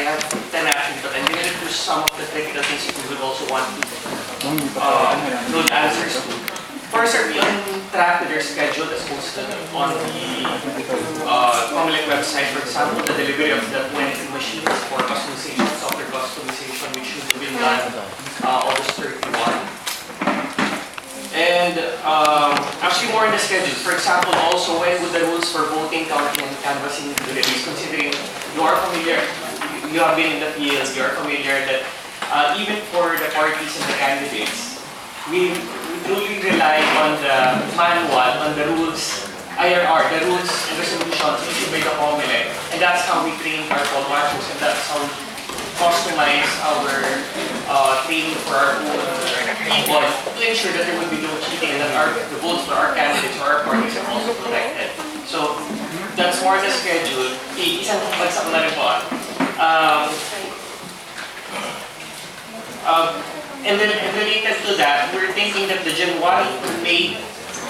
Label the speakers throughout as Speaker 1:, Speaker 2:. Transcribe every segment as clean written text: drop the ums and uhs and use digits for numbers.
Speaker 1: I have 10 actions, but I'm going to do some of the critical things if you would also want to know the answers to. First, are we on track with their schedule as posted on the COMELEC website? For example, the delivery of the 22 machines for customization, software customization, which should have been done August 31. And actually more in the schedule. For example, also when would the rules for voting, counting, and canvassing be released? Considering you are familiar, you have been in the field, you are familiar that even for the parties and the candidates, we truly rely on the manual, on the rules, IRR, the rules and resolutions issued by the COMELEC. And that's how we train our poll marshals, and that's how we customize our training for our own people to ensure that there would be no cheating and that the votes for our candidates or our parties are also protected. So that's more the schedule. Isang bagsak na rin po. And then related to that, we're thinking that the January to May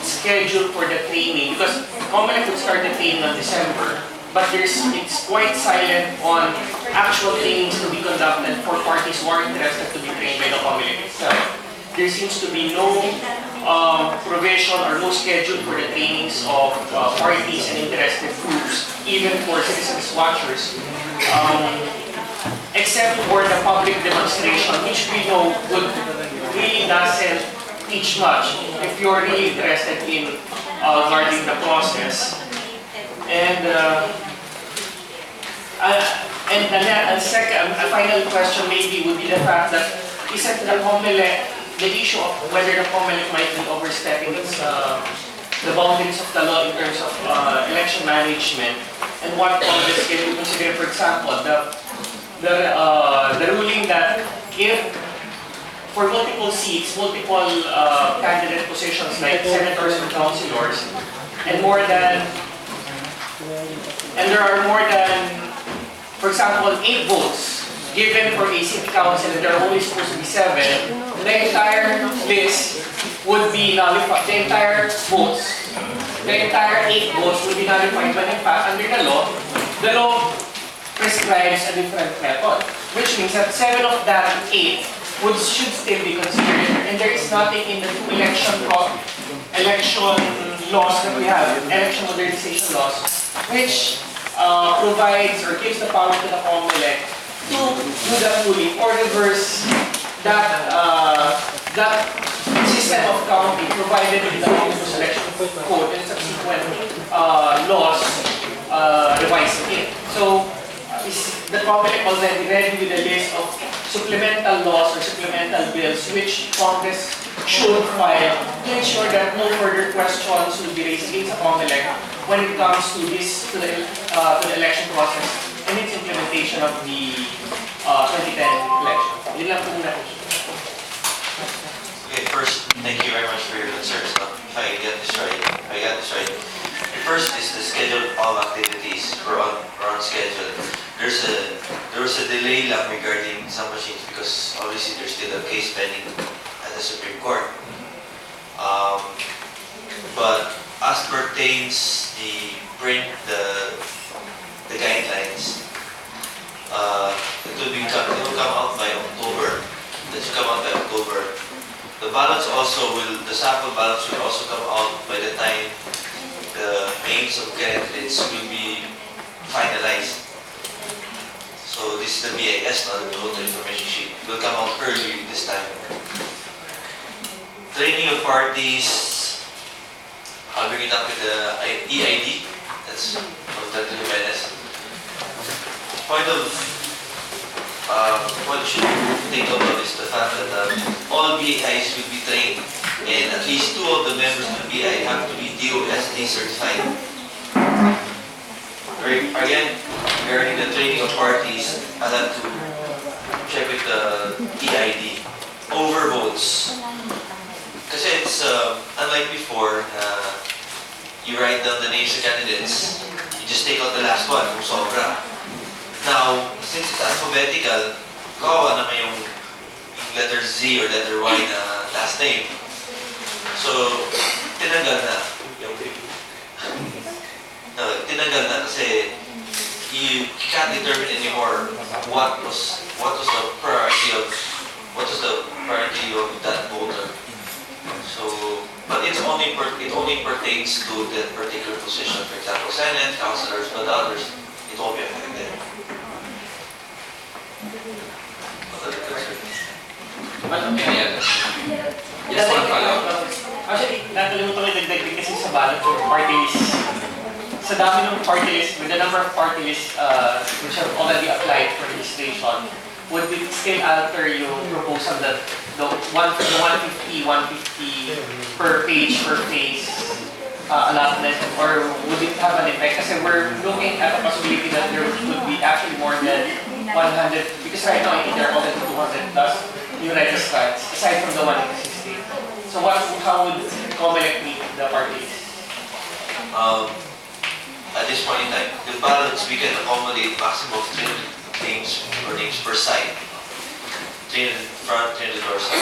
Speaker 1: schedule for the training, because COMELEC would start the training on December, but it's quite silent on actual trainings to be conducted for parties who are interested to be trained by the COMELEC itself. There seems to be no provision or no schedule for the trainings of parties and interested groups, even for citizens watchers. Except for the public demonstration, which we know really doesn't teach much if you're really interested in guarding the process. And a final question maybe would be the fact that isn't the COMELEC, the issue of whether the COMELEC might be overstepping the boundaries of the law in terms of election management, and what Congress can consider, for example, the ruling that if for multiple seats, multiple candidate positions like senators and councilors, and there are more than, for example, 8 votes given for a city council and there are only supposed to be 7, the entire list would be nullified. The entire 8 votes would be nullified, but in fact, under the law prescribes a different method, which means that 7 of that 8 should still be considered, and there is nothing in the 2 election laws that we have, election modernization laws, which provides or gives the power to the COMELEC to do that ruling or reverse that system of counting provided in the Omnibus Election Code and subsequent laws revising it. So the COMELEC already ready with a list of supplemental laws or supplemental bills which Congress should file to ensure that no further questions will be raised against the COMELEC when it comes to the election process and its implementation of the 2010 election. Yun lang po muna.
Speaker 2: Okay, first, thank you very much for your concerns. If I got this right. The first is the schedule of activities. We're on schedule. There was a delay regarding some machines because obviously there's still a case pending at the Supreme Court. But as pertains the guidelines, it will come out by October. That should come out by October. The ballots the sample ballots will also come out by the time the names of candidates will be finalized. So this is the BIS, not the voter information sheet. It will come out early this time. Training of parties, I'll bring it up with the EID. That's what the BIS. Point what you should take note of is the fact that all BIs will be trained, and at least 2 of the members of the BI have to be DOSD certified. Again, regarding the training of parties, I'll have to check with the EID. Overvotes. Kasi it's unlike before, you write down the names of candidates, you just take out the last one, kung sobra. Now, since it's alphabetical, kawawa naman yung letter Z or letter Y na last name. So, tinanggal na. Tinanggal na kasi you can't determine anymore what was the priority of that voter. So, but it only pertains to that particular position. For example, Senate, councilors, but others, it won't be affected. What other concerns?
Speaker 3: Just one follow-up.
Speaker 1: Actually, nakalimutan ko yung dagdag din kasi sa ballot for party list. Sa dami ng party list, with the number of party lists which have already applied for registration, would it still alter yung proposal that the 150 per page, per face allotment, or would it have an effect? Kasi we're looking at a possibility that there could be actually more than 100, because right now I think there are already 200 plus new registrants, aside from the one existing. So how would COMELEC meet the parties?
Speaker 2: At this point in time, the ballots, we can accommodate maximum of 3 names per side. 3 in front, 3 in the dorsal.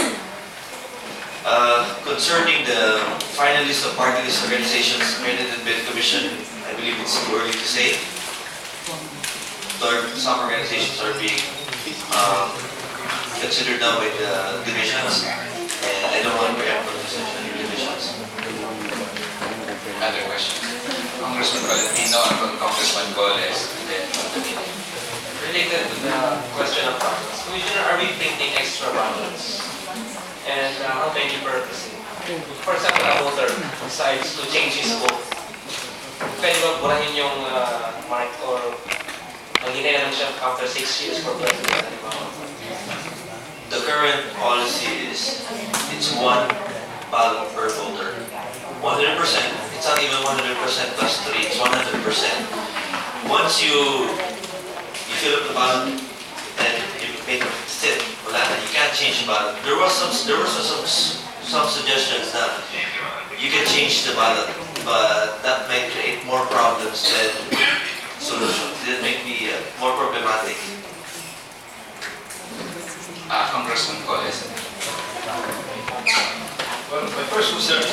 Speaker 2: Concerning the final list of party list organizations accredited by the Commission, I believe it's too early to say. Some organizations are being considered now by the divisions, and I don't want to preempt the decision of the divisions.
Speaker 3: Other questions? Congressman Valentino and Congressman Golez, and then
Speaker 4: Related to the question of ballots, Commissioner, are we printing extra ballots? And how many purposes? For example, a voter decides to change his vote. Pwede ba burahin yung mark or maghintay na lang siya after 6 years for president?
Speaker 2: The current policy is it's 1 ballot per voter. 100%. It's not even 100% plus 3. It's 100%. Once you fill up the ballot and you make it sit, you can't change the ballot. There was some suggestions that you can change the ballot, but that might create more problems than solutions. It might be more problematic.
Speaker 3: Congressman Golez.
Speaker 5: Well, my first concern